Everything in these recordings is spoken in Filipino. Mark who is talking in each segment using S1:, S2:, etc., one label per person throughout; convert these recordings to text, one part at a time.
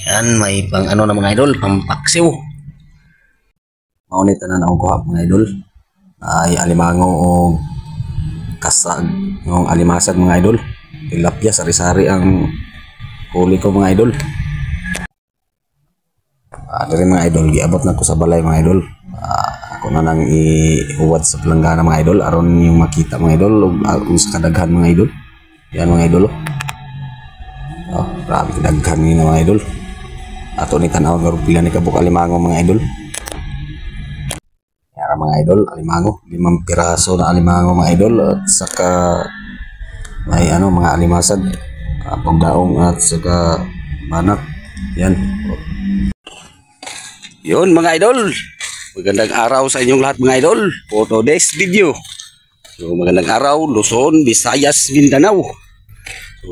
S1: Yan, may pang ano na mga idol, pampaksiw. Maunit na akong kuha mga idol. Ay alimango o kasag, yung alimasag mga idol. Tilapia, sari-sari ang huli ko mga idol. Dari mga idol, giabot na ko sa balay mga idol. Ako na nang ihuwad sa planggana mga idol aron yung makita mga idol ug sa kadaghan mga idol. Yan mga idol. Oh, grabe kadaghan ni mga idol. Ato ni tanaw nga pila ni kabuk alimango mga idol. Yara mga idol, alimango, 5 piraso na alimango mga idol at saka may ano mga alimasag, pagdaong at saka banak. Yan. Yun mga idol. Magandang araw sa inyong lahat mga idol. For today's video. So magandang araw, Luzon, Visayas, Mindanao. So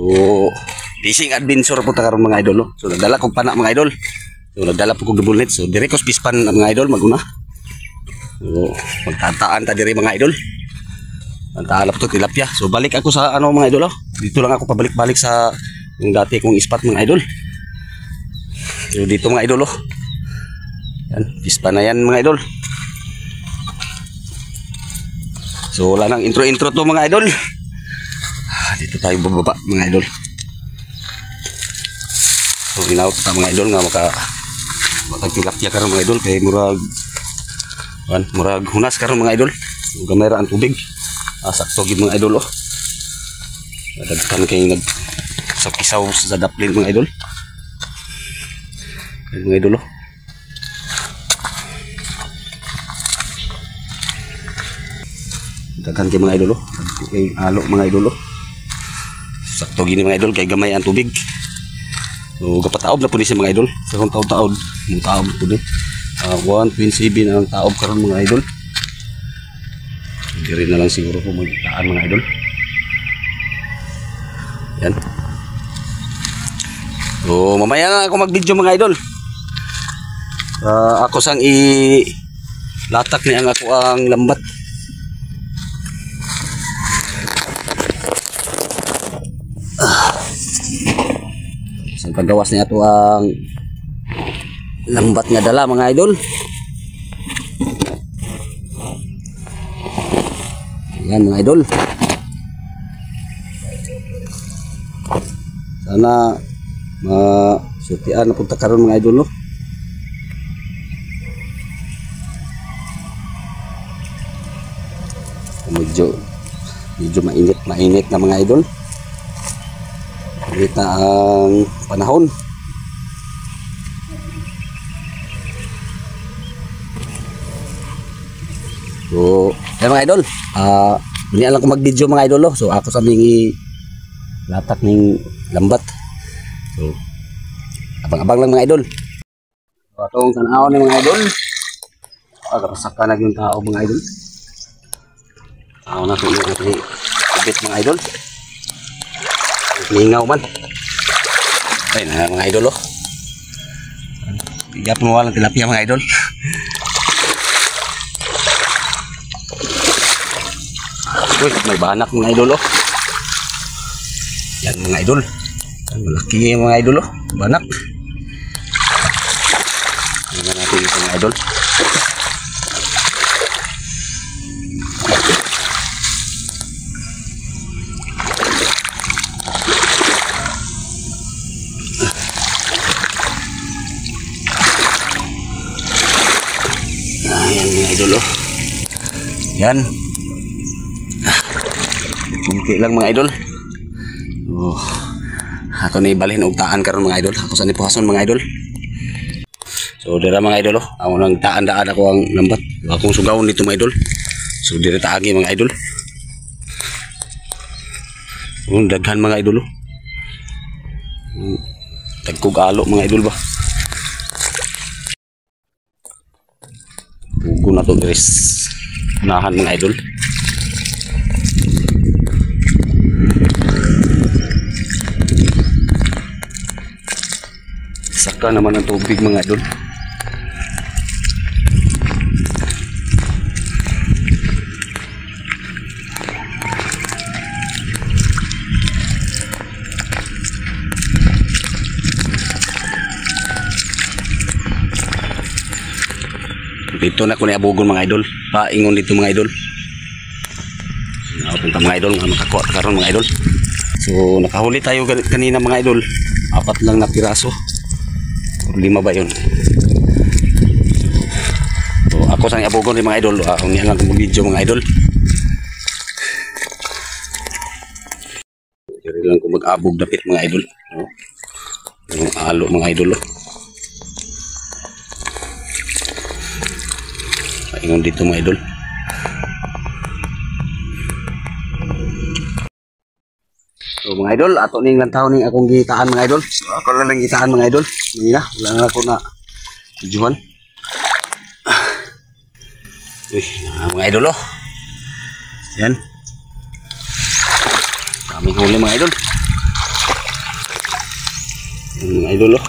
S1: fishing adventure po ta karon mga idol. No? So nagdala kong pana mga idol. So nagdala po kong double net. So dire ko pispan mga idol maguna. So magtataan ta dire mga idol. Magtaala po to tilapia. So balik ako sa ano mga idol. Dito lang ako pabalik-balik sa yung dati kong spot mga idol. So dito mga idol. Yan, pispa na yan mga idol. So wala nang intro to mga idol. Dito tayo bababa mga idol. So ginawa ta mga idol nga makagtilapia karon mga idol kay murag hunas karon mga idol. Gamay ra ang tubig. Sakto gid mga idol Daghan kay nagsapisaw sa daplin mga idol. Mga idol Daghan kay mga idol kay alo mga idol sakto gini mga idol kay gamay ang tubig. So gapataob na po ni siya mga idol sa kung taod mong taob po ni 1.7 ang taob karon mga idol. Hindi rin na lang siguro po magtaan mga idol. Yan. So mamaya na ako mag video mga idol. Ako sang latak ni ang ako ang lambat. Sa paggawas niya ito ang lambat nga dala mga idol. Yan mga idol. Sana masutian na punta karon mga idol medyo mainit na mga idol. Kita ang panahon. So, yan mga idol. Ganyan lang ko mag-video mga idol. So, ako sa mingi latak ng lambat. So, abang-abang lang mga idol. So, atong tanaw ng mga idol. Agarasak na yung tao mga idol. Tao na ito yung ibit mga idol. Lingaw man. Ay na mga idol Bigat mo walang tilapia mga idol. Uy, may banak mga idol Yan mga idol. Yan, malaki yung mga idol banak. Tingnan natin ito mga idol. Yan mga idol Yan. Kunti lang mga idol. Ato na ibalhin og taan karon mga idol. Ako sa nipuhason mga idol. So dira mga idol ako nang taan-daan ako ang lambat. Akong sugawon dito mga idol. So dira taagi mga idol. Daghan mga idol Tagkog alo mga idol ba. Pugo na to guys. Unahan mga idol. Saka naman ang tubig mga idol. Dito na ko ni abugon mga idol. Paingon dito mga idol. Punta mga idol, makakuha karon mga idol. So nakahuli tayo kanina mga idol. 4 lang na piraso. O 5 ba yun? So ako sang abugon rin mga idol. Ang yan lang video mga idol. Diri lang ko mag-abog dapit mga idol. Yung alo mga idol. Paingon dito mga idol. So mga idol, ato ning lantaw ning akong gitaan mga idol. So, ako lang lang gitaan mga idol. Hindi na, wala na ako na videohan. Uy, mga idol oh. Yan. Kami huli mga idol. Yan mga idol oh.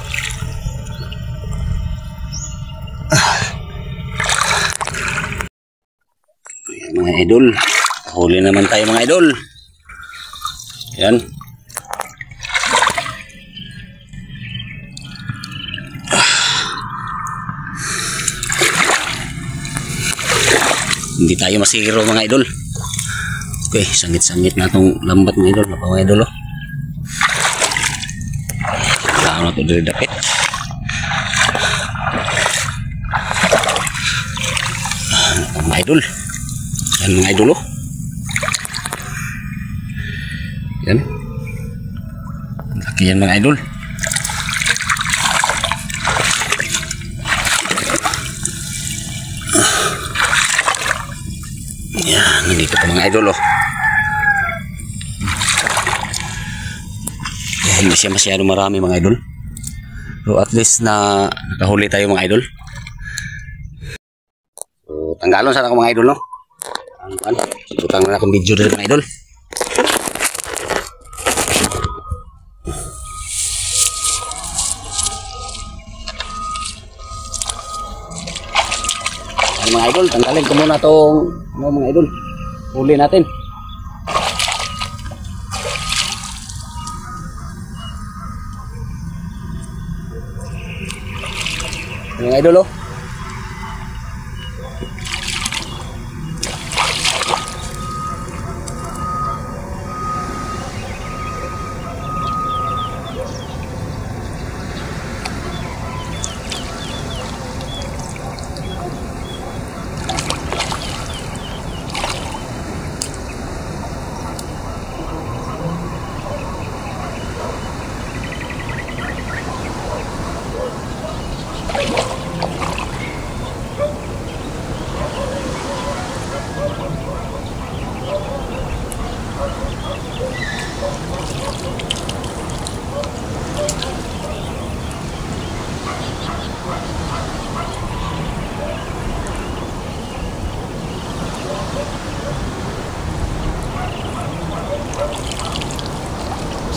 S1: Yan mga idol. Huli naman tayo mga idol. Yan. Hindi tayo masiro mga idol. Okay, sangit-sangit na itong lambat mga idol. Mga idol oh. Kailangan na ito dari dapit. Mga idol. Yan mga idol oh. Yan. Laki yan mga idol. Yan, nandito pa mga idol oh. Yan, hindi siya masyado marami mga idol. So at least na nakahuli tayo mga idol. So tanggalon sana ako mga idol no. Butang na akong video dito mga idol. Mga idol, tanggalin ko muna itong mga idol, huli natin. Mga idol oh.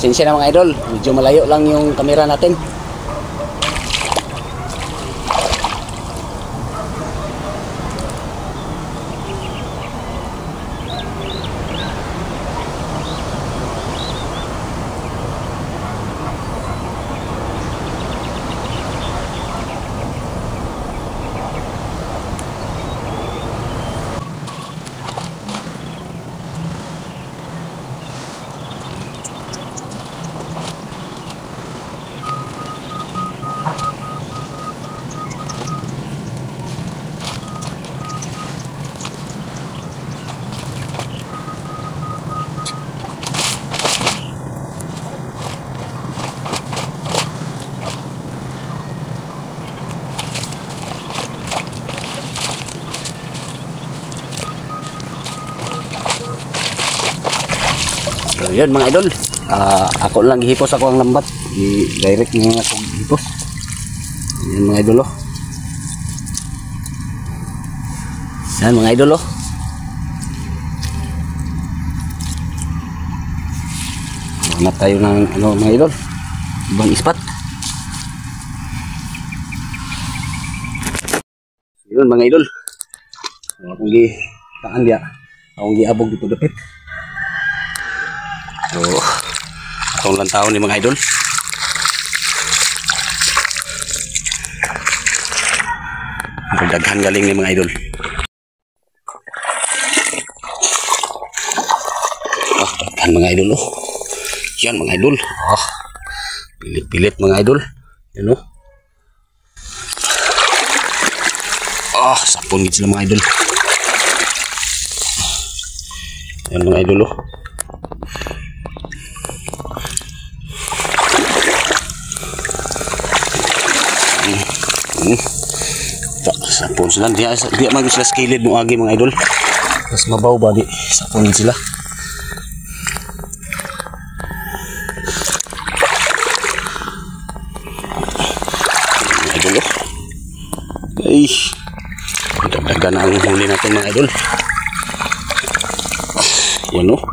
S1: Pasensya na mga idol, medyo malayo lang yung camera natin. So yun mga idol, ako lang gihipos ako ang lambat, direct nga ako gihipos. Yan mga idol oh. Yan mga idol oh. Hanap tayo ng ano mga idol, ibang ispat. Yun mga idol, akong gitaan dia, akong giabog dito dapit. So, atong lantaw ni mga idol. Daghan galing ni mga idol. Daghan mga idol oh. Yan mga idol. Pilit-pilit mga idol. Yan oh. Sapon gid sila mga idol. Yan mga idol oh. Sapon sila. Di man sila skilled mo agi mga idol. Mas mabaw ba di sapon sila. Mga idol oh. Ay, dagdagan ang huli natin mga idol. Yan oh.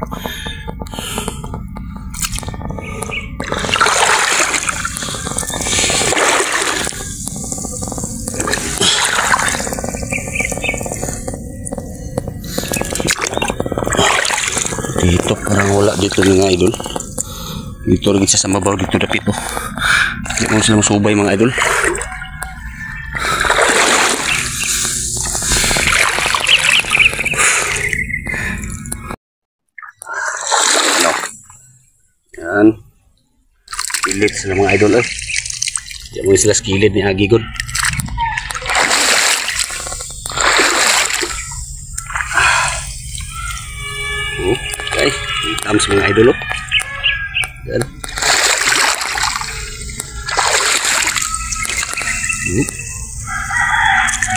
S1: Dito parang wala dito mga idol. Dito rin sa mabaw dito dapit oh. Hindi mo sila masubay mga idol. Ano? Yan. Pilit sila mga idol eh. Hindi mo sila skilled ni Agigod. Okay, tams mga idol oh. Yan.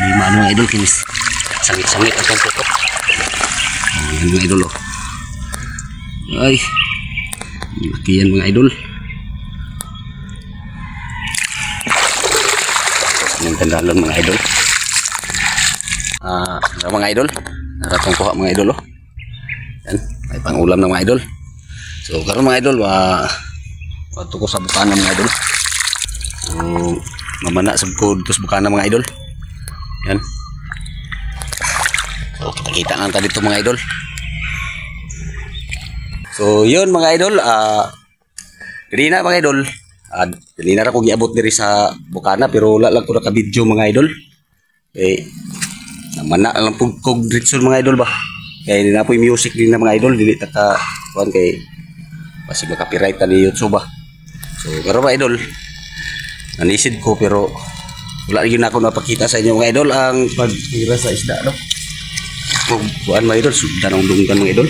S1: Lima mga idol kinis. Sangit-sangit ang tutok. Yan mga idol oh. Ay. Laki yan mga idol. Ang tandaan mga idol. Mga idol. Naratong kuha mga idol oh. Yan, may pangulam ng mga idol. So karon mga idol, wato ko sa bukana mga idol. So mamana sa ko dito sa bukana mga idol. Yan. So kita lang ta dito mga idol. So yun mga idol, dili na mga idol. Dili na ra ko giabot diri sa bukana pero wala lang ko naka-video mga idol. Namana lang pug kog diretso mga idol ba. Kaya hindi na po yung music din na mga idol. Dili taka kuhan kay pasig makapiright na ni YouTube ba. So pero mga idol, nanisid ko pero wala rin ako napakita sa inyo mga idol ang pagtira sa isda no. Kuhan mga idol, sundan ang dunggan mga idol.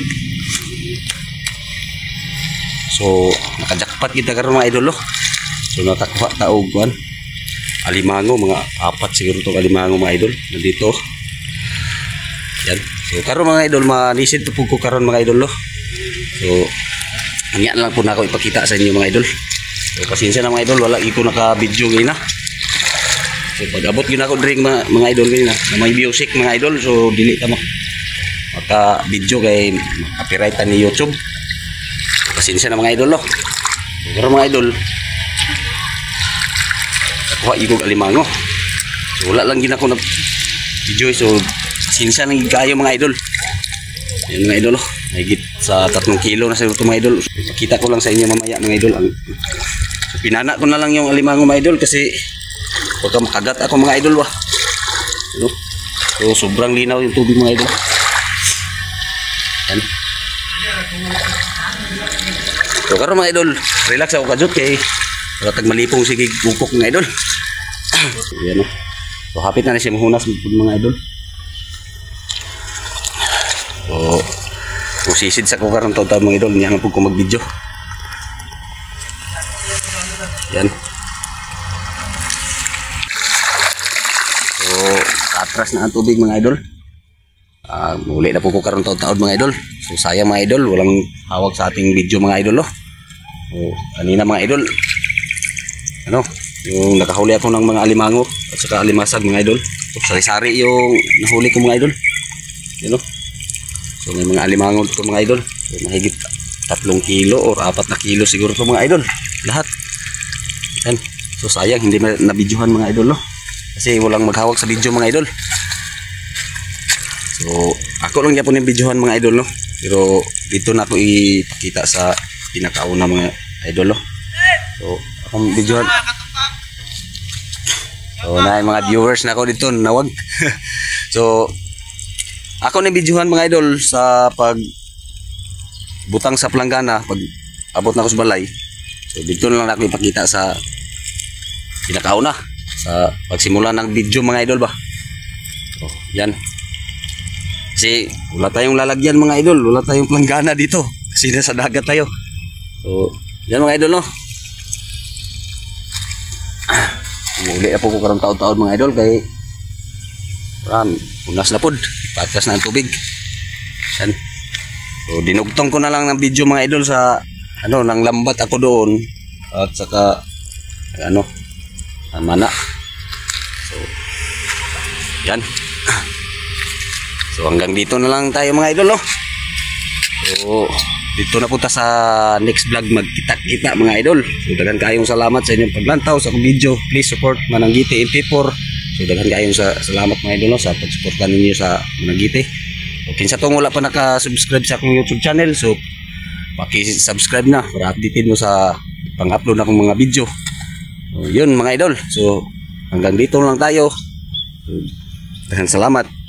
S1: So nakajakpat kita karon mga idol no. So nakakuha taog kuhan alimango, mga 4 siguro itong alimango mga idol nandito. Yan. So karon mga idol, manisid po ko karon mga idol no. So anya na lang po na ako ipakita sa inyo mga idol. So pasensya na mga idol, wala iko naka-video ngayon na. So pag abot yun ako drink mga idol ngayon na may music mga idol. So dili ta maka-video kay copyright ni YouTube. So, pasensya na mga idol no. So karon mga idol, kuha iko alimango. So wala lang ginako na video. So sinsa nang kayo mga idol. Yan mga idol, higit sa 3 kilo na sa ito mga idol. Kita ko lang sa inyo mamaya mga idol. So, pinana ko na lang yung alimango mga idol kasi baka makagat ako mga idol ba. So sobrang linaw yung tubig mga idol. Yan. So karon mga idol, relax ako kadjot kay wala tag malipong sige gugkok mga idol. Yan o. So hapit na siya mahunas mga idol. So, musisid sa ko karon taw-taw mga idol, niya nga po ko mag-video. Yan. So, atras na ang tubig mga idol. Muli na po ko karon taw-taw mga idol. So, sayang mga idol, walang hawak sa ating video mga idol. So, kanina mga idol, yung nakahuli ako ng mga alimango at saka alimasag mga idol. So, sari-sari yung nahuli ko mga idol. Yan o. So may mga alimango dito mga idol. So mahigit 3 kilo or 4 na kilo siguro ito mga idol. Lahat. Yan. So sayang hindi na videohan mga idol no. Kasi walang maghawak sa video mga idol. So ako lang yapon yung videohan mga idol no. Pero dito na ako ipakita sa pinakauna mga idol no. So akong videohan. So na yung mga viewers na ako dito nawag. So ako na videohan mga idol sa pag butang sa planggana pag abot na ako sa balay. So dito na lang ako ipakita sa pinakauna sa pagsimula ng video mga idol ba. So yan. Kasi wala tayong lalagyan mga idol, wala tayong planggana dito kasi nasa dagat tayo. So yan mga idol no. Uli na po ko karong taon-taon mga idol kay unas na pod patas na ang tubig. Yan. So dinugtong ko na lang ng video mga idol sa nang lambat ako doon at saka mana. So yan. So hanggang dito na lang tayo mga idol no. So dito na punta sa next vlog magkita-kita mga idol. So daghan kayong salamat sa inyong paglantaw sa akong video. Please support Mananggiti MP4. So daghan kayong salamat mga idol no, sa pagsuporta ninyo sa Mananggiti. So kinsa tong wala pa naka-subscribe sa akong YouTube channel, so paki-subscribe na para updated mo sa pang-upload na akong mga video. So yun mga idol. So hanggang dito lang tayo. So, daghan salamat.